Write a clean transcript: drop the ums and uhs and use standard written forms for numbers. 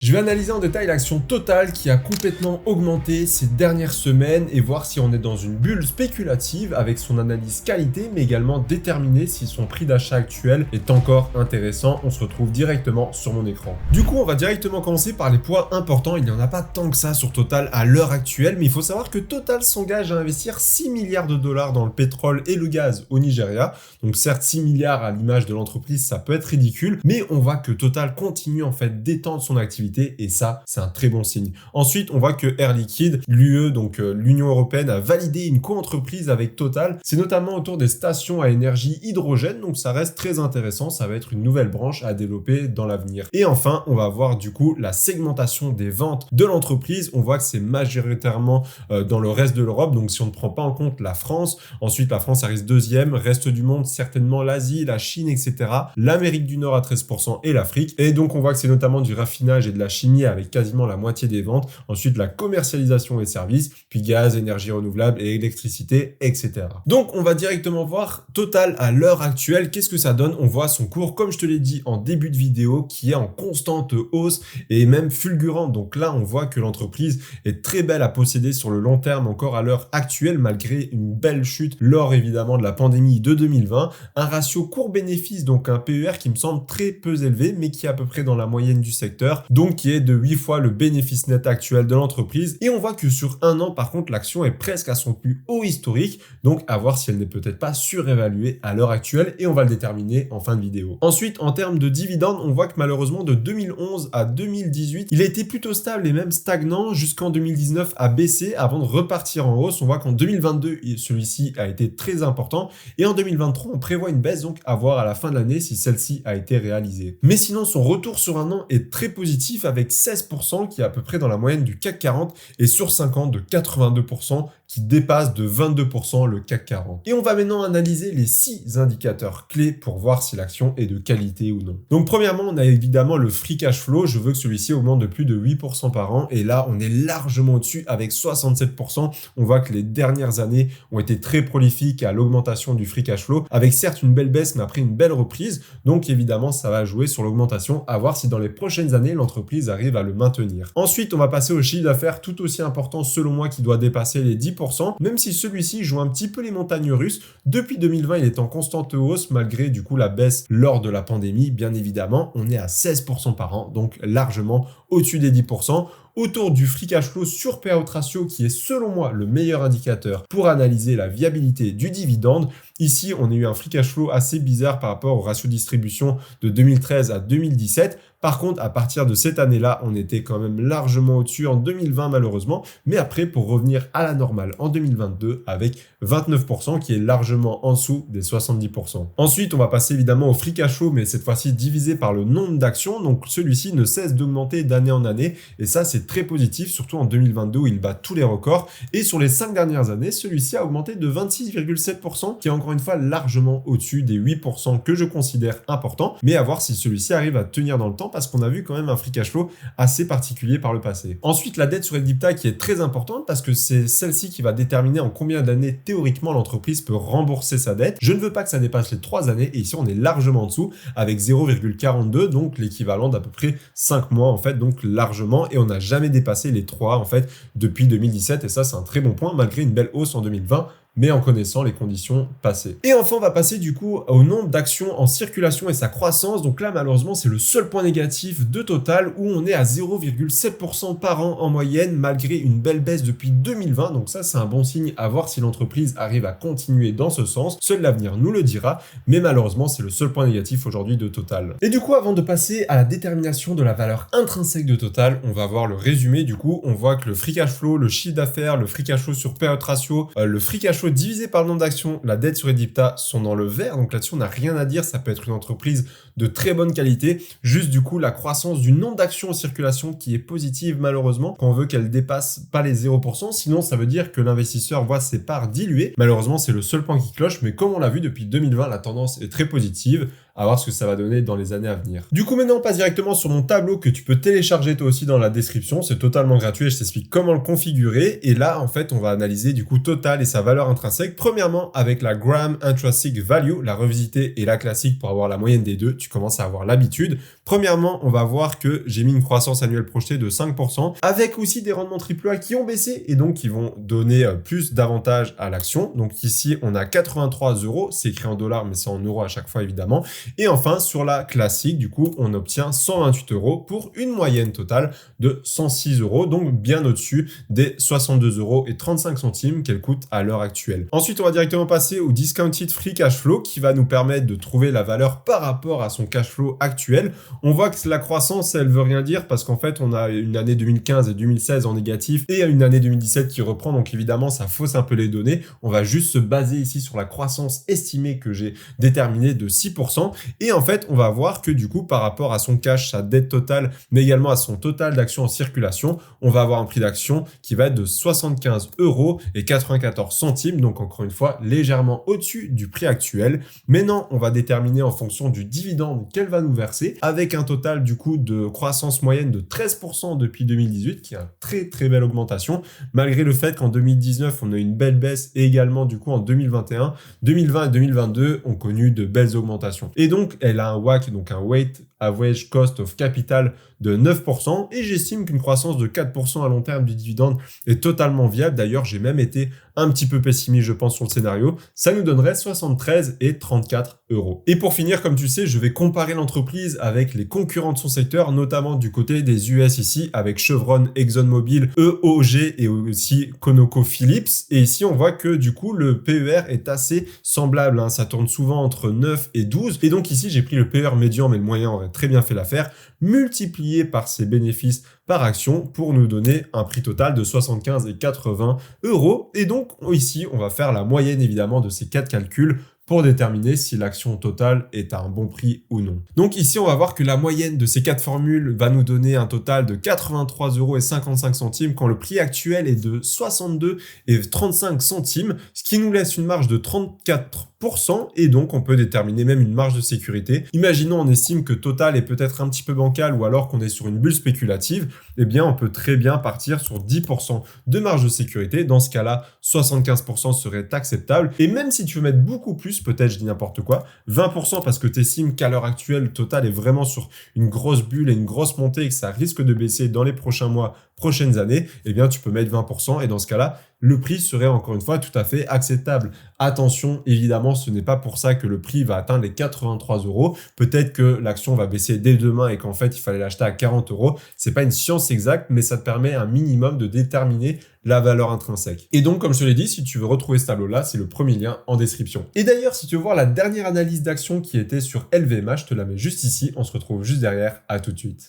Je vais analyser en détail l'action Total qui a complètement augmenté ces dernières semaines et voir si on est dans une bulle spéculative avec son analyse qualité, mais également déterminer si son prix d'achat actuel est encore intéressant. On se retrouve directement sur mon écran. Du coup, on va directement commencer par les points importants. Il n'y en a pas tant que ça sur Total à l'heure actuelle, mais il faut savoir que Total s'engage à investir 6 milliards de dollars dans le pétrole et le gaz au Nigeria. Donc certes, 6 milliards à l'image de l'entreprise, ça peut être ridicule, mais on voit que Total continue en fait d'étendre son activité et ça, c'est un très bon signe. Ensuite, on voit que Air Liquide, l'UE, donc l'Union Européenne, a validé une co-entreprise avec Total. C'est notamment autour des stations à énergie hydrogène, donc ça reste très intéressant. Ça va être une nouvelle branche à développer dans l'avenir. Et enfin, on va voir du coup la segmentation des ventes de l'entreprise. On voit que c'est majoritairement dans le reste de l'Europe, donc si on ne prend pas en compte la France, ensuite la France arrive deuxième, reste du monde, certainement l'Asie, la Chine, etc. L'Amérique du Nord à 13% et l'Afrique. Et donc on voit que c'est notamment du raffinage et de la chimie avec quasiment la moitié des ventes, ensuite la commercialisation et services, puis gaz, énergie renouvelable et électricité, etc. Donc on va directement voir Total à l'heure actuelle, qu'est-ce que ça donne? On voit son cours, comme je te l'ai dit en début de vidéo, qui est en constante hausse et même fulgurante. Donc là, on voit que l'entreprise est très belle à posséder sur le long terme encore à l'heure actuelle, malgré une belle chute lors évidemment de la pandémie de 2020. Un ratio court-bénéfice, donc un PER qui me semble très peu élevé, mais qui est à peu près dans la moyenne du secteur. Donc qui est de 8 fois le bénéfice net actuel de l'entreprise. Et on voit que sur un an, par contre, l'action est presque à son plus haut historique. Donc à voir si elle n'est peut-être pas surévaluée à l'heure actuelle et on va le déterminer en fin de vidéo. Ensuite, en termes de dividendes, on voit que malheureusement de 2011 à 2018, il a été plutôt stable et même stagnant jusqu'en 2019 a baissé avant de repartir en hausse. On voit qu'en 2022, celui-ci a été très important et en 2023, on prévoit une baisse, donc à voir à la fin de l'année si celle-ci a été réalisée. Mais sinon, son retour sur un an est très positif avec 16% qui est à peu près dans la moyenne du CAC 40 et sur 5 ans de 82% qui dépasse de 22% le CAC 40. Et on va maintenant analyser les 6 indicateurs clés pour voir si l'action est de qualité ou non. Donc premièrement, on a évidemment le free cash flow. Je veux que celui-ci augmente de plus de 8% par an et là, on est largement au-dessus avec 67%. On voit que les dernières années ont été très prolifiques à l'augmentation du free cash flow avec certes une belle baisse mais après une belle reprise. Donc évidemment, ça va jouer sur l'augmentation à voir si dans les prochaines années, l'entreprise arrive à le maintenir. Ensuite, on va passer au chiffre d'affaires tout aussi important selon moi qui doit dépasser les 10%, même si celui-ci joue un petit peu les montagnes russes. Depuis 2020, il est en constante hausse malgré du coup la baisse lors de la pandémie. Bien évidemment, on est à 16% par an, donc largement au-dessus des 10%. Autour du free cash flow sur payout ratio qui est selon moi le meilleur indicateur pour analyser la viabilité du dividende. Ici, on a eu un free cash flow assez bizarre par rapport au ratio distribution de 2013 à 2017. Par contre, à partir de cette année-là, on était quand même largement au-dessus en 2020 malheureusement, mais après pour revenir à la normale en 2022 avec 29% qui est largement en dessous des 70%. Ensuite, on va passer évidemment au free cash flow, mais cette fois-ci divisé par le nombre d'actions. Donc celui-ci ne cesse d'augmenter d'année en année et ça c'est très positif, surtout en 2022 où il bat tous les records. Et sur les 5 dernières années, celui-ci a augmenté de 26,7% qui est encore une fois largement au-dessus des 8% que je considère important, mais à voir si celui-ci arrive à tenir dans le temps parce qu'on a vu quand même un free cash flow assez particulier par le passé. Ensuite, la dette sur EBITDA qui est très importante parce que c'est celle-ci qui va déterminer en combien d'années théoriquement l'entreprise peut rembourser sa dette. Je ne veux pas que ça dépasse les 3 années et ici on est largement en dessous avec 0,42, donc l'équivalent d'à peu près 5 mois en fait, donc largement, et on n'a jamais dépassé les 3 en fait depuis 2017 et ça c'est un très bon point malgré une belle hausse en 2020. Mais en connaissant les conditions passées. Et enfin, on va passer du coup au nombre d'actions en circulation et sa croissance. Donc là, malheureusement, c'est le seul point négatif de Total où on est à 0,7% par an en moyenne malgré une belle baisse depuis 2020. Donc ça, c'est un bon signe à voir si l'entreprise arrive à continuer dans ce sens. Seul l'avenir nous le dira. Mais malheureusement, c'est le seul point négatif aujourd'hui de Total. Et du coup, avant de passer à la détermination de la valeur intrinsèque de Total, on va voir le résumé. Du coup, on voit que le free cash flow, le chiffre d'affaires, le free cash flow sur payout ratio, le free cash flow divisé par le nombre d'actions, la dette sur EBITDA sont dans le vert. Donc là-dessus, on n'a rien à dire. Ça peut être une entreprise de très bonne qualité. Juste du coup, la croissance du nombre d'actions en circulation qui est positive malheureusement quand on veut qu'elle dépasse pas les 0%. Sinon, ça veut dire que l'investisseur voit ses parts diluer. Malheureusement, c'est le seul point qui cloche. Mais comme on l'a vu depuis 2020, la tendance est très positive. à voir ce que ça va donner dans les années à venir. Du coup, maintenant, on passe directement sur mon tableau que tu peux télécharger toi aussi dans la description. C'est totalement gratuit et je t'explique comment le configurer. Et là, en fait, on va analyser du coup Total et sa valeur intrinsèque. Premièrement, avec la Graham Intrinsic Value, la revisitée et la classique pour avoir la moyenne des deux, tu commences à avoir l'habitude. Premièrement, on va voir que j'ai mis une croissance annuelle projetée de 5%, avec aussi des rendements AAA qui ont baissé et donc qui vont donner plus d'avantages à l'action. Donc ici, on a 83 €, c'est écrit en dollars, mais c'est en euros à chaque fois évidemment. Et enfin, sur la classique, du coup, on obtient 128 € pour une moyenne totale de 106 €, donc bien au-dessus des 62,35 € qu'elle coûte à l'heure actuelle. Ensuite, on va directement passer au Discounted Free Cash Flow qui va nous permettre de trouver la valeur par rapport à son cash flow actuel. On voit que la croissance, elle veut rien dire parce qu'en fait, on a une année 2015 et 2016 en négatif et une année 2017 qui reprend. Donc évidemment, ça fausse un peu les données. On va juste se baser ici sur la croissance estimée que j'ai déterminée de 6%. Et en fait, on va voir que du coup, par rapport à son cash, sa dette totale, mais également à son total d'actions en circulation, on va avoir un prix d'action qui va être de 75,94 €. Donc encore une fois, légèrement au-dessus du prix actuel. Maintenant, on va déterminer en fonction du dividende qu'elle va nous verser avec un total du coup de croissance moyenne de 13% depuis 2018, qui est une très belle augmentation, malgré le fait qu'en 2019, on a eu une belle baisse et également du coup en 2021, 2020 et 2022 ont connu de belles augmentations. Et donc, elle a un WACC, donc un Weight Average Cost of Capital de 9% et j'estime qu'une croissance de 4% à long terme du dividende est totalement viable. D'ailleurs, j'ai même été un petit peu pessimiste, je pense, sur le scénario. Ça nous donnerait 73,34 €. Et pour finir, comme tu sais, je vais comparer l'entreprise avec les concurrents de son secteur, notamment du côté des US ici, avec Chevron, ExxonMobil, EOG et aussi ConocoPhillips. Et ici, on voit que du coup, le PER est assez semblable, hein. Ça tourne souvent entre 9 et 12. Et donc ici, j'ai pris le PER médian, mais le moyen aurait très bien fait l'affaire, multiplié par ses bénéfices par action pour nous donner un prix total de 75,80 €. Et donc ici, on va faire la moyenne évidemment de ces 4 calculs pour déterminer si l'action totale est à un bon prix ou non. Donc ici, on va voir que la moyenne de ces 4 formules va nous donner un total de 83,55 € quand le prix actuel est de 62,35 €, ce qui nous laisse une marge de 34%. Et donc, on peut déterminer même une marge de sécurité. Imaginons, on estime que Total est peut-être un petit peu bancal ou alors qu'on est sur une bulle spéculative. Eh bien, on peut très bien partir sur 10% de marge de sécurité. Dans ce cas-là, 75% serait acceptable. Et même si tu veux mettre beaucoup plus, peut-être je dis n'importe quoi, 20% parce que tu estimes qu'à l'heure actuelle, Total est vraiment sur une grosse bulle et une grosse montée et que ça risque de baisser dans les prochains mois, prochaines années, eh bien, tu peux mettre 20% et dans ce cas-là, le prix serait encore une fois tout à fait acceptable. Attention, évidemment, ce n'est pas pour ça que le prix va atteindre les 83 €. Peut-être que l'action va baisser dès demain et qu'en fait, il fallait l'acheter à 40 €. C'est pas une science exacte, mais ça te permet un minimum de déterminer la valeur intrinsèque. Et donc, comme je te l'ai dit, si tu veux retrouver ce tableau-là, c'est le premier lien en description. Et d'ailleurs, si tu veux voir la dernière analyse d'action qui était sur LVMH, je te la mets juste ici. On se retrouve juste derrière. À tout de suite.